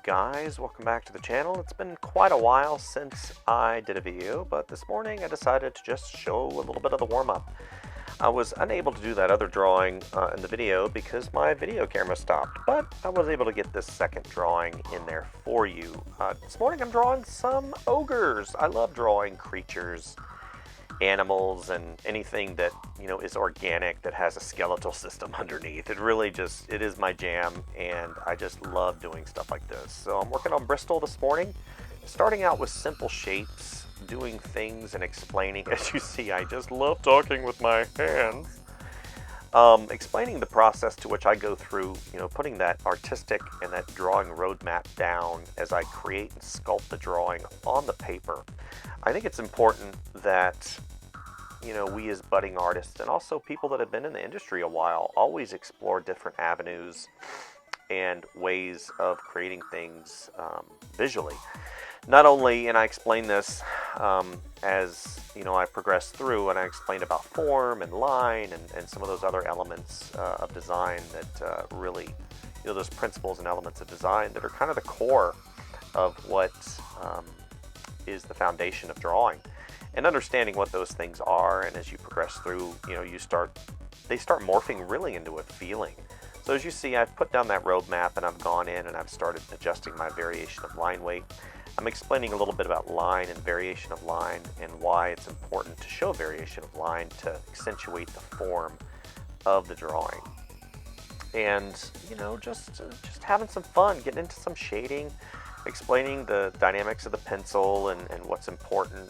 guys, welcome back to the channel. It's been quite a while since I did a video, but this morning I decided to just show a little bit of the warm-up. I was unable to do that other drawing in the video because my video camera stopped, but I was able to get this second drawing in there for you. This morning I'm drawing some ogres. I love drawing creatures, animals, and anything that is organic, that has a skeletal system underneath. It is my jam, and I just love doing stuff like this. So I'm working on Bristol this morning, starting out with simple shapes, doing things and explaining. As you see, I just love talking with my hands. Explaining the process to which I go through, putting that artistic and that drawing roadmap down as I create and sculpt the drawing on the paper. I think it's important that, we as budding artists and also people that have been in the industry a while always explore different avenues and ways of creating things visually. Not only, and I explain this as I progress through, and I explained about form and line and some of those other elements of design that really, those principles and elements of design that are kind of the core of what is the foundation of drawing, and understanding what those things are. And as you progress through, they start morphing really into a feeling. So as you see, I've put down that roadmap and I've gone in and I've started adjusting my variation of line weight. I'm explaining a little bit about line and variation of line and why it's important to show variation of line to accentuate the form of the drawing. And, just having some fun, getting into some shading, explaining the dynamics of the pencil and what's important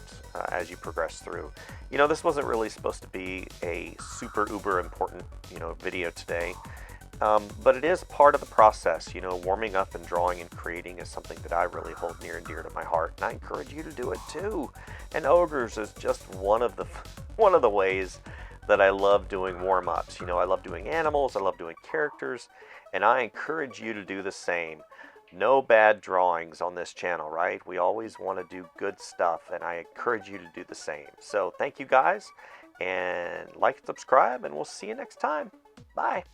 as you progress through. This wasn't really supposed to be a super uber important, video today. But it is part of the process. Warming up and drawing and creating is something that I really hold near and dear to my heart, and I encourage you to do it too. And ogres is just one of the ways that I love doing warm-ups. I love doing animals, I love doing characters, and I encourage you to do the same. No bad drawings on this channel, right? We always want to do good stuff, and I encourage you to do the same. So thank you guys, and like and subscribe, and we'll see you next time. Bye.